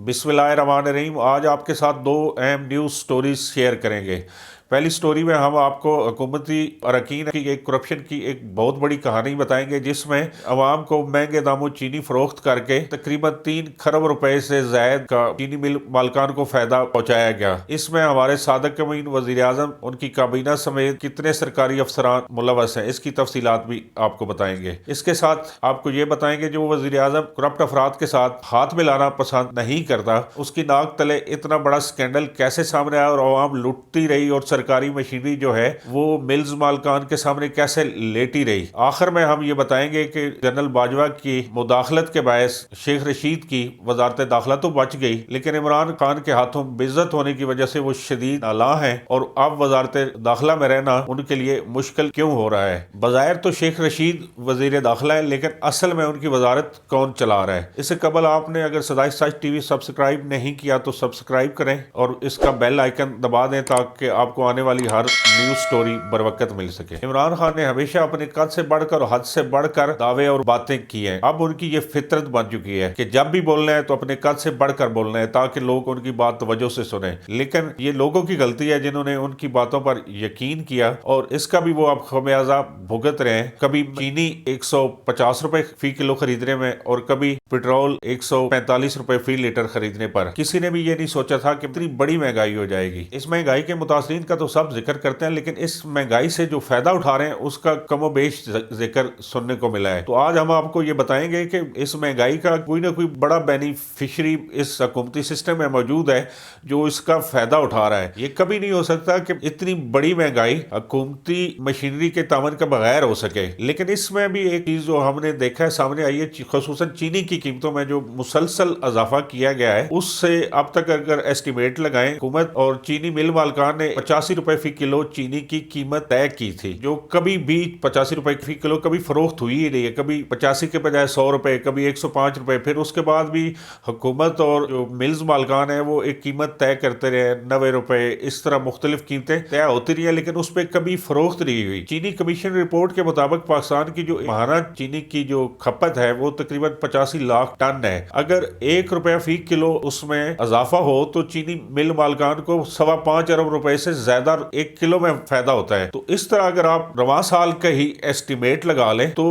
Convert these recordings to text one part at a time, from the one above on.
बिस्मिल्लाहिर्रहमानिर्रहीम। आज आपके साथ दो अहम न्यूज़ स्टोरीज शेयर करेंगे। पहली स्टोरी में हम आपको हुकूमती अरकान की एक करप्शन की एक बहुत बड़ी कहानी बताएंगे, जिसमें अवाम को महंगे दामों चीनी फरोख्त करके तकरीबन 3 खरब रुपए से ज्यादा का चीनी मिल मालकान को फायदा पहुंचाया गया। इसमें हमारे सादक कमीन वजीर आजम, उनकी काबीना समेत कितने सरकारी अफसरान मुलवस हैं, इसकी तफसीलात भी आपको बताएंगे। इसके साथ आपको ये बताएंगे जो वजीर आजम करप्ट अफराद के साथ हाथ मिलाना पसंद नहीं करता, उसकी नाक तले इतना बड़ा स्कैंडल कैसे सामने आया और अवाम लुटती रही और सरकारी मशीनरी जो है वो मिल्स मालकान के सामने कैसे लेटी रही। आखिर में हम ये बताएंगे कि जनरल बाजवा की मुदाखलत के बायस शेख रशीद की वजारत दाखिला तो बच गई, लेकिन इमरान खान के हाथों बेइज्जत होने की वजह से वो शदीद नाला हैं और अब वजारत दाखिला में रहना उनके लिए मुश्किल क्यों हो रहा है। बज़ाहिर तो शेख रशीद वजीर दाखिला है, लेकिन असल में उनकी वजारत कौन चला रहा है। इससे कबल आपने अगर सदाइश सच टीवी सब्सक्राइब नहीं किया तो सब्सक्राइब करें और इसका बेल आइकन दबा दें ताकि आपको आने वाली हर न्यूज स्टोरी बर वक्त मिल सके। इमरान खान ने हमेशा अपने कद से बढ़कर और हद से बढ़कर दावे और बातें की हैं। अब उनकी ये फितरत बन चुकी है कि जब भी बोलना है तो अपने कद से बढ़कर बोलना है ताकि लोग उनकी बात तवज्जो से सुने। लेकिन ये लोगों की गलती है जिन्होंने उनकी बातों पर यकीन किया और इसका भी वो अब खमियाजा भुगत रहे हैं। कभी चीनी 150 रुपए फी किलो खरीदने में और कभी पेट्रोल 145 रुपए फी लीटर खरीदने पर। किसी ने भी ये नहीं सोचा था कि इतनी बड़ी महंगाई हो जाएगी। इस महंगाई के मुतासरीन का तो सब जिक्र करते हैं, लेकिन इस महंगाई से जो फायदा उठा रहे हैं उसका कमोबेश जिक्र सुनने को मिला है। तो आज हम आपको ये बताएंगे कि इस महंगाई का कोई ना कोई बड़ा बेनिफिशरी इस हुकूमती सिस्टम में मौजूद है जो इसका फायदा उठा रहा है। ये कभी नहीं हो सकता कि इतनी बड़ी महंगाई हुकूमती मशीनरी के तावन के बगैर हो सके। लेकिन इसमें भी एक चीज जो हमने देखा है सामने आई है, खसूसन चीनी की कीमतों में जो मुसलसल इजाफा किया गया है, उससे अब तक अगर एस्टिमेट लगाएं, हुकूमत और चीनी मिल मालकान ने 85 रुपए फी किलो चीनी की कीमत तय की थी, जो कभी भी 85 रुपए फी किलो कभी फरोख्त हुई ही नहीं है। कभी 85 के बजाय 100 रुपए, कभी 105 रुपए। फिर उसके बाद भी हुकूमत और जो मिल्स मालकान है वो एक कीमत तय करते रहे, 90 रुपए, इस तरह मुख्तलिफ कीमतें तय होती रही है, लेकिन उस पर कभी फरोख्त नहीं हुई। चीनी कमीशन रिपोर्ट के मुताबिक पाकिस्तान की जो माहाना चीनी की जो खपत है वो तकरीबन 85 लाख टन है। अगर 1 रुपया फी किलो उसमें इजाफा हो तो चीनी मिल मालकान को 5.25 अरब रुपए से ज्यादा 1 किलो में फायदा होता है। तो इस तरह अगर आप रवां साल का ही एस्टिमेट लगा लें तो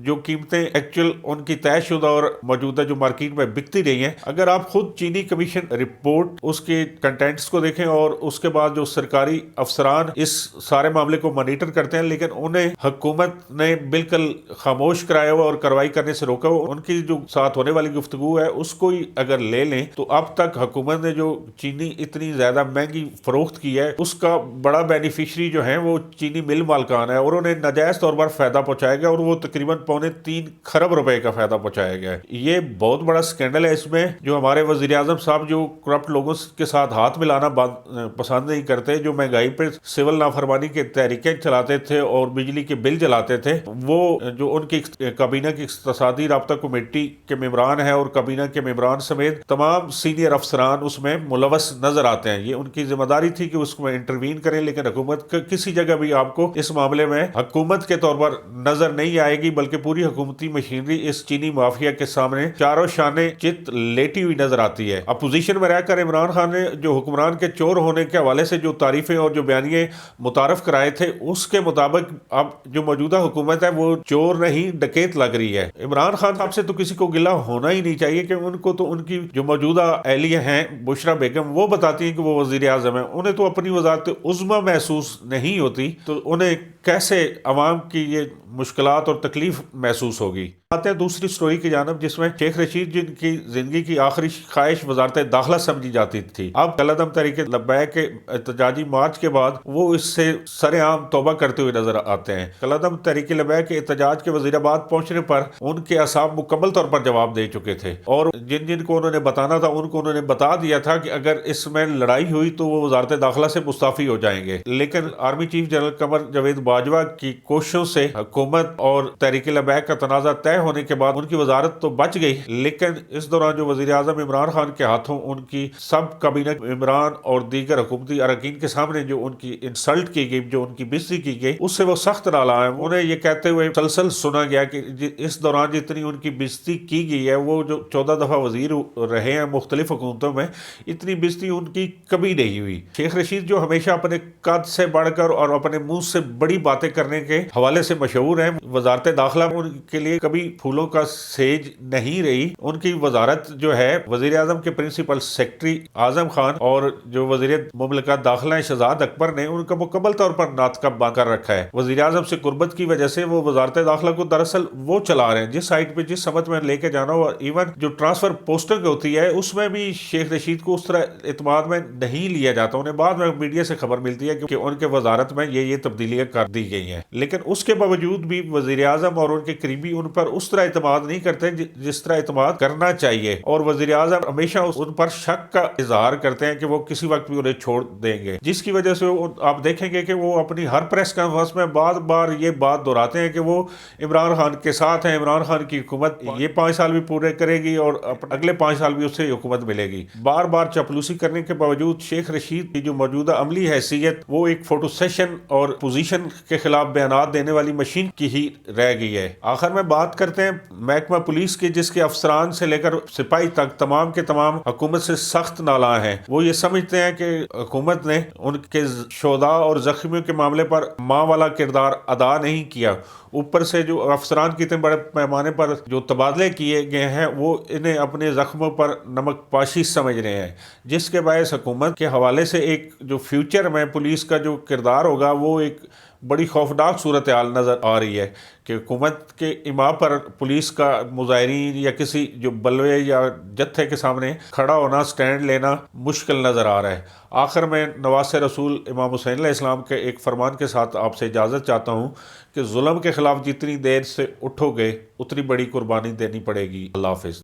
जो कीमतें एक्चुअल उनकी तयशुदा और मौजूदा जो मार्केट में बिकती रही हैं, अगर आप खुद चीनी कमीशन रिपोर्ट उसके कंटेंट्स को देखें और उसके बाद जो सरकारी अफसरान इस सारे मामले को मॉनिटर करते हैं, लेकिन उन्हें हुकूमत ने बिल्कुल खामोश कराया हुआ और कार्रवाई करने से रोका हुआ। उनकी जो साथ होने वाली गुफ्तगू है उसको ही अगर ले लें तो अब तक हुकूमत ने जो चीनी इतनी ज्यादा महंगी फरोख्त की है उसका बड़ा बेनिफिशरी जो है वो चीनी मिल मालकान है और उन्हें नाजायज तौर पर फायदा पहुंचाया गया और वो तकरीबन 3.25 खरब रुपए का फायदा पहुंचाया गया है। ये बहुत बड़ा स्कैंडल है। इसमें जो हमारे वजीर आजम साहब जो करप्ट लोगों के साथ हाथ मिलाना पसंद नहीं करते, जो महंगाई पर सिविल नाफरमानी के तहरीकें चलाते थे और बिजली के बिल जलाते थे, वो जो उनकी काबीना की इक्तिसादी राब्ता कमेटी के मेंबरान है और काबीना के मेंबरान समेत तमाम सीनियर अफसरान उसमें मुलवस नजर आते हैं। ये उनकी जिम्मेदारी थी कि उसमें इंटरवीन करें, लेकिन हुकूमत किसी जगह भी आपको इस मामले में हुकूमत के तौर पर नजर नहीं आएगी, बल्कि पूरी हुकूमती मशीनरी इस चीनी माफिया के सामने चारों शाने चित लेटी हुई नजर आती है। अपोजिशन में रहकर इमरान खान ने जो हुक्मरान के चोर होने के हवाले से जो तारीफें और जो बयानिए मुतारफ कराए थे, उसके मुताबिक अब जो मौजूदा हुकूमत है वो चोर नहीं डकैत लग रही है। इमरान खान साहब से तो किसी को गिला होना ही नहीं चाहिए कि उनको तो उनकी जो मौजूदा एहलिया हैं बुशरा बेगम, वो बताती हैं कि वो वजीर आजम है, उन्हें तो अपनी वजारत उज़्मा महसूस नहीं होती, तो उन्हें कैसे अवाम की ये मुश्किलात और तकलीफ महसूस होगी। आते हैं दूसरी स्टोरी की जानब, जिसमें शेख रशीद जिनकी जिंदगी की आखिरी ख्वाहिश वजारत दाखिला समझी जाती थी, अब कलअदम तहरीक लब्बैक के एहतजाजी मार्च के बाद वो इससे सरेआम तौबा करते हुए नजर आते हैं। कलअदम तहरीक लब्बैक के एहतजाज के वजीराबाद पहुंचने पर उनके असाब मुकम्मल तौर पर जवाब दे चुके थे और जिन जिन को उन्होंने बताना था उनको उन्होंने बता दिया था कि अगर इसमें लड़ाई हुई तो वो वजारत दाखिला से मुस्ताफी हो जाएंगे। लेकिन army chief general Qamar Javed Bajwa की कोशिशों से हुकूमत और तहरीक लब्बैक का तनाज़ा तय ہونے کے بعد ان کی وزارت تو بچ گئی، لیکن اس دوران جو وزیر اعظم عمران خان کے ہاتھوں ان کی سب کابینہ عمران اور دیگر حکومتی اراکین کے سامنے جو ان کی انسلٹ کی گئی، جو ان کی بےزتی کی گئی، اس سے وہ سخت نالاں ہیں۔ انہیں یہ کہتے ہوئے مسلسل سنا گیا کہ اس دوران جتنی ان کی بےزتی کی گئی ہے، وہ جو 14 دفعہ وزیر رہے ہیں مختلف حکومتوں میں، اتنی بےزتی ان کی کبھی نہیں ہوئی۔ شیخ رشید جو ہمیشہ اپنے قد سے بڑھ کر اور اپنے منہ سے بڑی باتیں کرنے کے حوالے سے مشہور ہیں، وزارت داخلہ ان کے لیے کبھی پھولوں کا سیج نہیں رہی۔ ان کی وزارت جو ہے وزیر اعظم کے پرنسپل سیکرٹری اعظم خان اور جو وزیر مملکت داخلہ ہیں شہزاد اکبر نے ان کا مکمل طور پر ناطقہ بند کر رکھا ہے۔ وزیر اعظم سے قربت کی وجہ سے وہ وزارت داخلہ کو دراصل وہ چلا رہے ہیں جس سائٹ پہ جس سمت میں لے کے جانا ہو، ایون جو ٹرانسفر پوسٹنگ ہوتی ہے اس میں بھی شیخ رشید کو اس طرح اعتماد میں نہیں لیا جاتا۔ انہیں بعد میں میڈیا سے خبر ملتی ہے کہ ان کے وزارت میں یہ تبدیلیاں کر دی گئی ہیں، لیکن اس کے باوجود بھی وزیر اعظم اور ان کے قریبی ان پر اس طرح اعتماد نہیں کرتے جس طرح اعتماد کرنا چاہیے، اور وزیر اعظم ہمیشہ ان پر شک کا اظہار کرتے ہیں کہ وہ کسی وقت بھی انہیں چھوڑ دیں گے، جس کی وجہ سے آپ دیکھیں گے کہ وہ اپنی ہر پریس کانفرنس میں بار بار یہ بات دہراتے ہیں کہ وہ عمران خان کے ساتھ ہیں، عمران خان کی حکومت یہ 5 سال بھی پورے کرے گی اور اگلے 5 سال بھی اس سے حکومت ملے گی۔ بار بار چاپلوسی کرنے کے باوجود شیخ رشید کی جو موجودہ عملی حیثیت وہ ایک فوٹو سیشن اور پوزیشن کے خلاف بیانات دینے والی مشین کی ہی رہ گئی ہے۔ آخر میں بات کرتے ہیں محکمہ پولیس کی، جس کے افسران سے لے کر سپاہی تک تمام کے تمام حکومت سے سخت نالاں ہیں۔ وہ یہ سمجھتے ہیں کہ حکومت نے ان کے شہداء اور زخمیوں کے معاملے پر ماں والا کردار ادا نہیں کیا، اوپر سے جو افسران کی اتنے بڑے پیمانے پر جو تبادلے کیے گئے ہیں وہ انہیں اپنے زخموں پر نمک پاشی سمجھ رہے ہیں، جس کے باعث حکومت کے حوالے سے ایک جو فیوچر میں پولیس کا جو کردار ہوگا وہ ایک بڑی خوفناک صورتحال نظر آ رہی ہے کہ حکومت کے ایما پر پولیس کا مظاہرین یا کسی جو بلوے یا جتھے کے سامنے کھڑا ہونا، سٹینڈ لینا مشکل نظر آ رہا ہے۔ آخر میں نواسہ رسول امام حسین علیہ السلام کے ایک فرمان کے ساتھ آپ سے اجازت چاہتا ہوں کہ ظلم کے خلاف جتنی دیر سے اٹھو گے اتنی بڑی قربانی دینی پڑے گی۔ اللہ حافظ۔